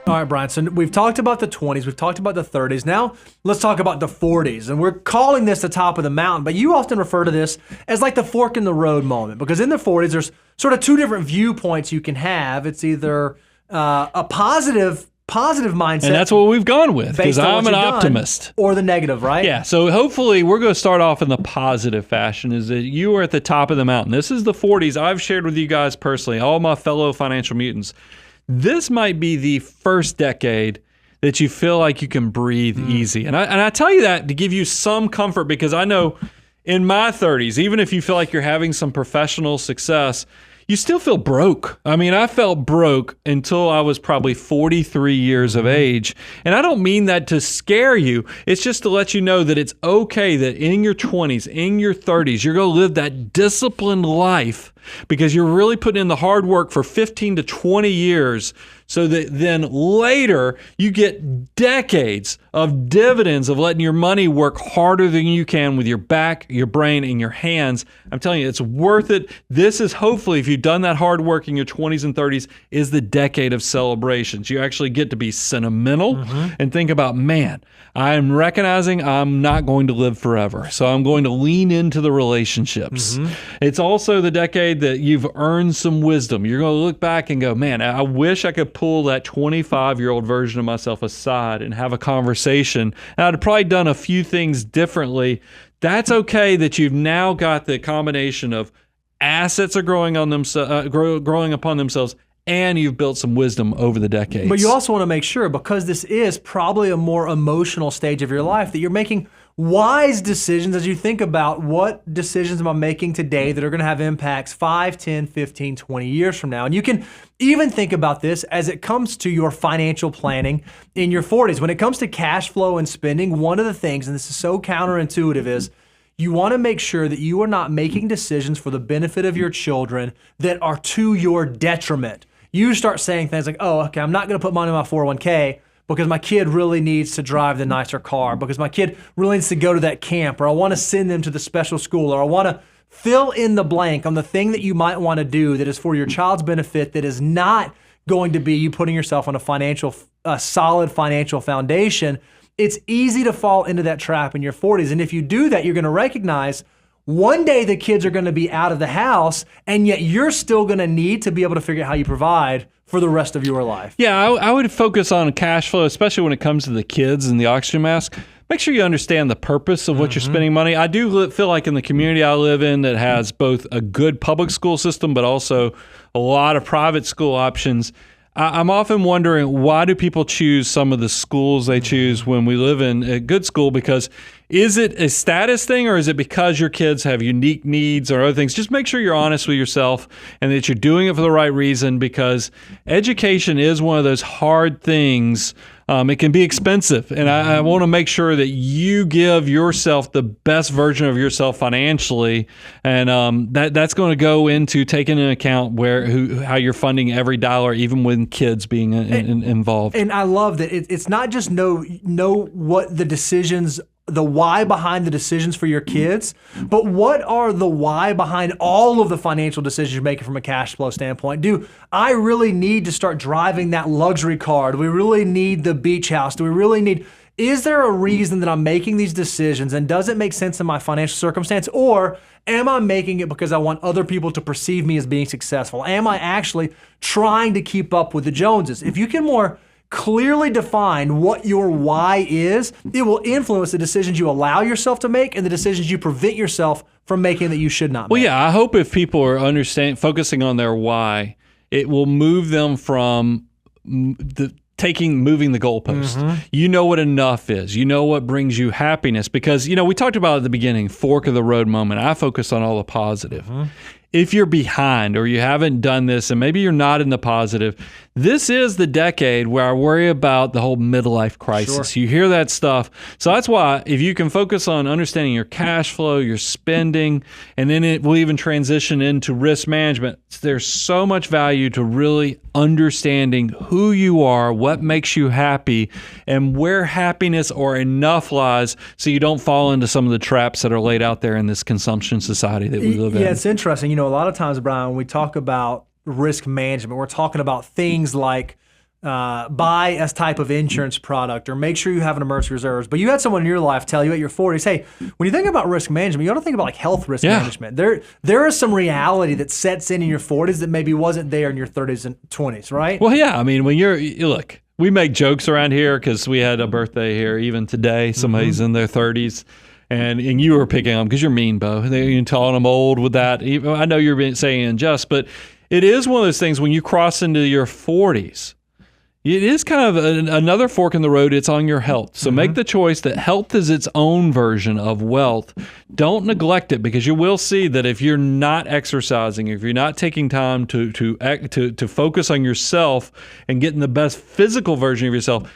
All right, Brian. So we've talked about the 20s, we've talked about the 30s. Now let's talk about the 40s. And we're calling this the top of the mountain, but you often refer to this as like the fork in the road moment, because in the 40s, there's sort of two different viewpoints you can have. It's either a positive mindset. And that's what we've gone with, because I'm an optimist. Or the negative, right? Yeah, so hopefully we're going to start off in the positive fashion, is that you are at the top of the mountain. This is the 40s. I've shared with you guys personally, all my fellow financial mutants. This might be the first decade that you feel like you can breathe easy. And I tell you that to give you some comfort, because I know in my 30s, even if you feel like you're having some professional success, you still feel broke. I mean, I felt broke until I was probably 43 years of age. And I don't mean that to scare you. It's just to let you know that it's okay that in your 20s, in your 30s, you're going to live that disciplined life, because you're really putting in the hard work for 15 to 20 years, so that then later you get decades of dividends of letting your money work harder than you can with your back, your brain, and your hands. I'm telling you, it's worth it. This is, hopefully, if you've done that hard work in your 20s and 30s, is the decade of celebrations. You actually get to be sentimental and think about, man, I'm recognizing I'm not going to live forever, so I'm going to lean into the relationships. It's also the decade that you've earned some wisdom. You're going to look back and go, man, I wish I could pull that 25-year-old version of myself aside and have a conversation. And I'd probably done a few things differently. That's okay that you've now got the combination of assets are growing upon themselves, and you've built some wisdom over the decades. But you also want to make sure, because this is probably a more emotional stage of your life, that you're making wise decisions as you think about what decisions am I making today that are going to have impacts 5, 10, 15, 20 years from now. And you can even think about this as it comes to your financial planning in your 40s. When it comes to cash flow and spending, one of the things, and this is so counterintuitive, is you want to make sure that you are not making decisions for the benefit of your children that are to your detriment. You start saying things like, oh, okay, I'm not going to put money in my 401k because my kid really needs to drive the nicer car, because my kid really needs to go to that camp, or I want to send them to the special school, or I want to fill in the blank on the thing that you might want to do that is for your child's benefit, that is not going to be you putting yourself on a solid financial foundation. It's easy to fall into that trap in your 40s. And if you do that, you're going to recognize one day the kids are going to be out of the house, and yet you're still going to need to be able to figure out how you provide for the rest of your life. Yeah, I would focus on cash flow, especially when it comes to the kids and the oxygen mask. Make sure you understand the purpose of what you're spending money. I do feel like in the community I live in that has both a good public school system, but also a lot of private school options, I'm often wondering, why do people choose some of the schools they choose when we live in a good school? Because is it a status thing, or is it because your kids have unique needs or other things? Just make sure you're honest with yourself and that you're doing it for the right reason, because education is one of those hard things. It can be expensive, and I want to make sure that you give yourself the best version of yourself financially, and that's going to go into taking into account how you're funding every dollar, even with kids being involved. And I love that it's not just know what the decisions, the why behind the decisions for your kids, but what are the why behind all of the financial decisions you're making from a cash flow standpoint? Do I really need to start driving that luxury car? Do we really need the beach house? Do we really need... Is there a reason that I'm making these decisions, and does it make sense in my financial circumstance? Or am I making it because I want other people to perceive me as being successful? Am I actually trying to keep up with the Joneses? If you can more clearly define what your why is, it will influence the decisions you allow yourself to make and the decisions you prevent yourself from making that you should not make. Well, yeah, I hope if people are focusing on their why, it will move them from moving the goalpost. You know what enough is. You know what brings you happiness, because, we talked about at the beginning, fork of the road moment. I focus on all the positive. If you're behind or you haven't done this, and maybe you're not in the positive, this is the decade where I worry about the whole midlife crisis. Sure. You hear that stuff. So that's why if you can focus on understanding your cash flow, your spending, and then it will even transition into risk management, there's so much value to really understanding who you are, what makes you happy, and where happiness or enough lies, so you don't fall into some of the traps that are laid out there in this consumption society that we live in. Yeah, it's interesting. A lot of times, Brian, when we talk about risk management, we're talking about things like buy a type of insurance product, or make sure you have an emergency reserves. But you had someone in your life tell you at your 40s, hey, when you think about risk management, you ought to think about like health risk management. There is some reality that sets in your 40s that maybe wasn't there in your 30s and 20s, right? Well, yeah. I mean, when look, we make jokes around here because we had a birthday here even today. Somebody's in their 30s. And you were picking on them because you're mean, Bo. You're calling them old with that. I know you're saying unjust, but it is one of those things when you cross into your 40s, it is kind of another fork in the road. It's on your health. So make the choice that health is its own version of wealth. Don't neglect it, because you will see that if you're not exercising, if you're not taking time to focus on yourself and getting the best physical version of yourself,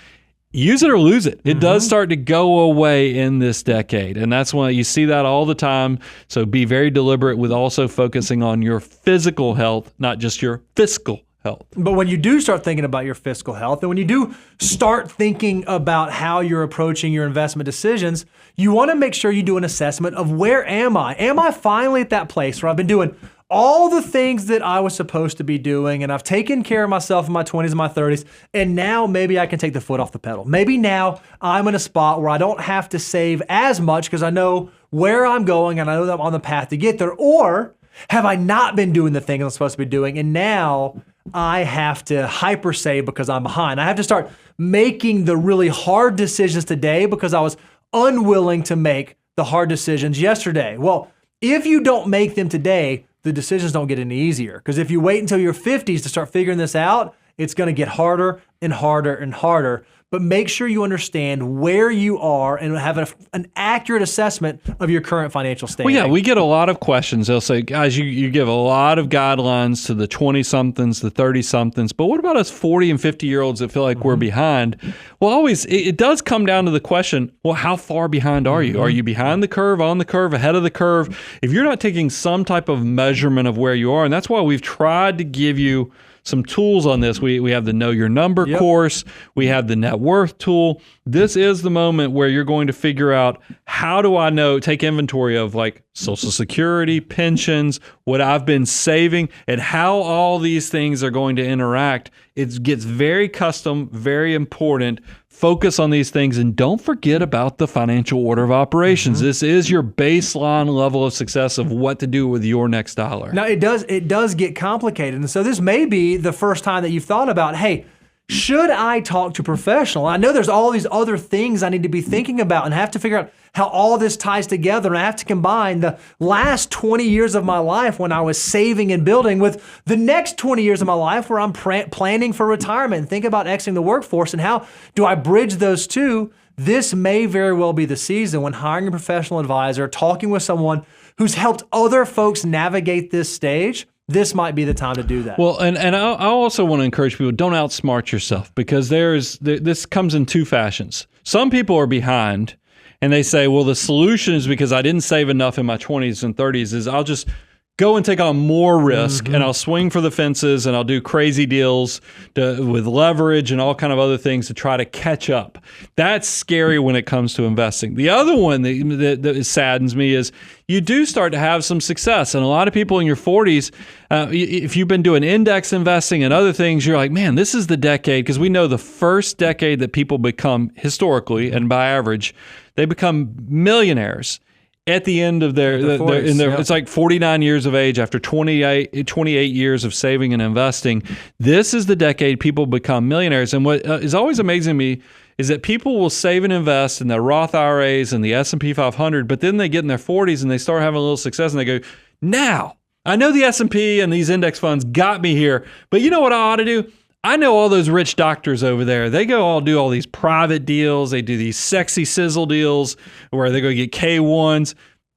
use it or lose it. It does start to go away in this decade. And that's why you see that all the time. So be very deliberate with also focusing on your physical health, not just your fiscal health. But when you do start thinking about your fiscal health, and when you do start thinking about how you're approaching your investment decisions, you want to make sure you do an assessment of where am I? Am I finally at that place where I've been doing all the things that I was supposed to be doing, and I've taken care of myself in my 20s and my 30s, and now maybe I can take the foot off the pedal. Maybe now I'm in a spot where I don't have to save as much because I know where I'm going and I know that I'm on the path to get there. Or have I not been doing the things I'm supposed to be doing, and now I have to hyper save because I'm behind? I have to start making the really hard decisions today because I was unwilling to make the hard decisions yesterday. Well, if you don't make them today, the decisions don't get any easier. Because if you wait until your 50s to start figuring this out, it's going to get harder and harder and harder. But make sure you understand where you are and have an accurate assessment of your current financial standing. Well, yeah, we get a lot of questions. They'll say, guys, you give a lot of guidelines to the 20-somethings, the 30-somethings, but what about us 40 and 50-year-olds that feel like we're behind? Well, always, it does come down to the question, well, how far behind are you? Are you behind the curve, on the curve, ahead of the curve? If you're not taking some type of measurement of where you are, and that's why we've tried to give you some tools on this. We have the Know Your Number course. We have the Net Worth tool. This is the moment where you're going to figure out, how do I know, take inventory of like Social Security, pensions, what I've been saving, and how all these things are going to interact. It gets very custom, very important. Focus on these things, and don't forget about the financial order of operations. This is your baseline level of success of what to do with your next dollar. Now, it does get complicated. And so this may be the first time that you've thought about, hey, should I talk to a professional? I know there's all these other things I need to be thinking about and have to figure out how all this ties together. And I have to combine the last 20 years of my life when I was saving and building with the next 20 years of my life where I'm planning for retirement and think about exiting the workforce. And how do I bridge those two? This may very well be the season when hiring a professional advisor, talking with someone who's helped other folks navigate this stage. This might be the time to do that. Well, and I also want to encourage people, don't outsmart yourself, because this comes in two fashions. Some people are behind and they say, well, the solution is because I didn't save enough in my 20s and 30s is I'll just go and take on more risk and I'll swing for the fences and I'll do crazy deals with leverage and all kind of other things to try to catch up. That's scary when it comes to investing. The other one that saddens me is you do start to have some success. And a lot of people in your 40s, if you've been doing index investing and other things, you're like, man, this is the decade, because we know the first decade that people become, historically and by average, they become millionaires at the end of their 40s, it's like 49 years of age after 28 years of saving and investing. This is the decade people become millionaires. And what is always amazing to me is that people will save and invest in their Roth IRAs and the S&P 500, but then they get in their 40s and they start having a little success and they go, now, I know the S&P and these index funds got me here, but you know what I ought to do? I know all those rich doctors over there. They go all do all these private deals. They do these sexy sizzle deals where they go get K1s.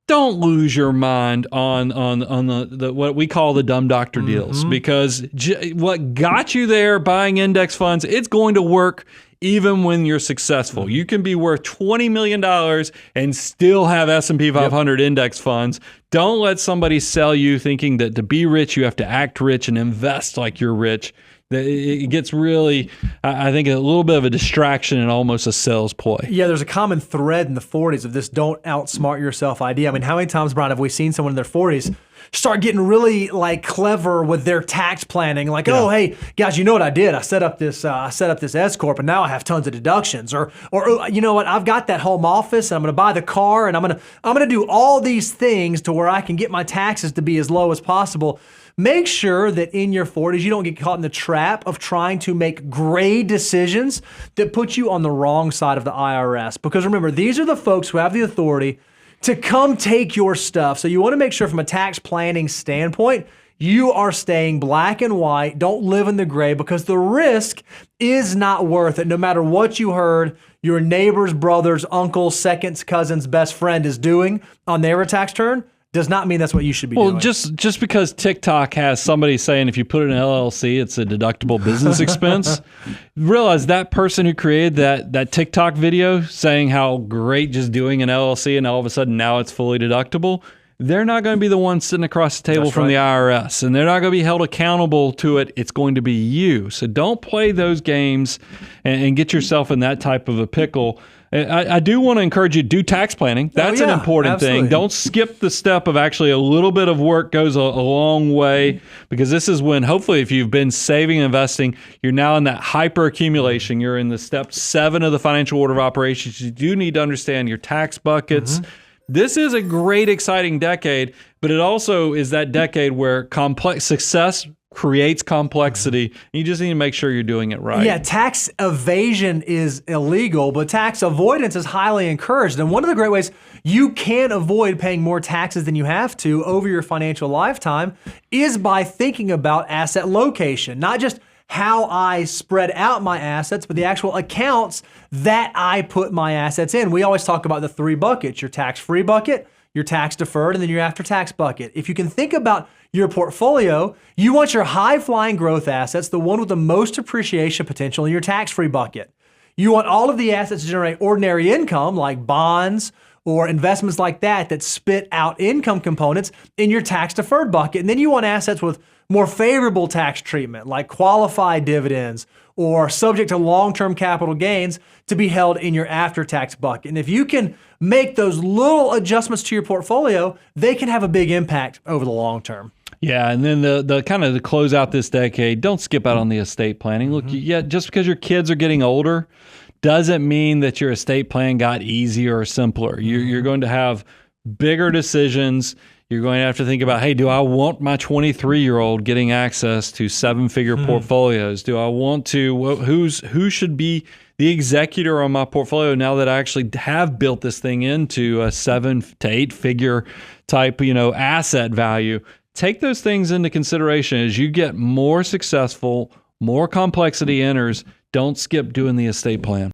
Don't lose your mind on the what we call the dumb doctor deals, because what got you there buying index funds, it's going to work even when you're successful. You can be worth $20 million and still have S&P 500 index funds. Don't let somebody sell you thinking that to be rich, you have to act rich and invest like you're rich. It gets really, I think, a little bit of a distraction and almost a sales ploy. Yeah, there's a common thread in the 40s of this don't outsmart yourself idea. I mean, how many times, Brian, have we seen someone in their 40s start getting really like clever with their tax planning. Like, oh, hey guys, you know what I did? I set up this S corp, and now I have tons of deductions. Or you know what? I've got that home office, and I'm going to buy the car, and I'm going to do all these things to where I can get my taxes to be as low as possible. Make sure that in your 40s, you don't get caught in the trap of trying to make gray decisions that put you on the wrong side of the IRS. Because remember, these are the folks who have the authority to come take your stuff. So you want to make sure from a tax planning standpoint, you are staying black and white. Don't live in the gray, because the risk is not worth it. No matter what you heard your neighbor's brother's uncle, second cousin's best friend is doing on their tax return, does not mean that's what you should be doing. Well, just because TikTok has somebody saying if you put it in an LLC, it's a deductible business expense, realize that person who created that TikTok video saying how great just doing an LLC and all of a sudden now it's fully deductible, they're not going to be the one sitting across the table from the IRS, and they're not going to be held accountable to it. It's going to be you. So don't play those games and get yourself in that type of a pickle. I do want to encourage you to do tax planning. That's an important thing. Don't skip the step of actually a little bit of work goes a long way, because this is when, hopefully, if you've been saving and investing, you're now in that hyper accumulation. You're in the step 7 of the financial order of operations. You do need to understand your tax buckets. This is a great, exciting decade, but it also is that decade where complex success creates complexity. You just need to make sure you're doing it right. Yeah, tax evasion is illegal, but tax avoidance is highly encouraged. And one of the great ways you can avoid paying more taxes than you have to over your financial lifetime is by thinking about asset location, not just how I spread out my assets, but the actual accounts that I put my assets in. We always talk about the 3 buckets: your tax-free bucket, your tax-deferred, and then your after-tax bucket. If you can think about your portfolio, you want your high-flying growth assets, the one with the most appreciation potential, in your tax-free bucket. You want all of the assets to generate ordinary income, like bonds or investments like that spit out income components, in your tax-deferred bucket. And then you want assets with more favorable tax treatment, like qualified dividends or subject to long-term capital gains, to be held in your after-tax bucket. And if you can make those little adjustments to your portfolio, they can have a big impact over the long term. Yeah, and then the kind of to close out this decade, don't skip out on the estate planning. Look, just because your kids are getting older doesn't mean that your estate plan got easier or simpler. You're going to have bigger decisions. You're going to have to think about, hey, do I want my 23-year-old getting access to 7-figure portfolios? Do I want to, who should be the executor on my portfolio now that I actually have built this thing into a 7 to 8-figure type, asset value? Take those things into consideration as you get more successful, more complexity enters. Don't skip doing the estate plan.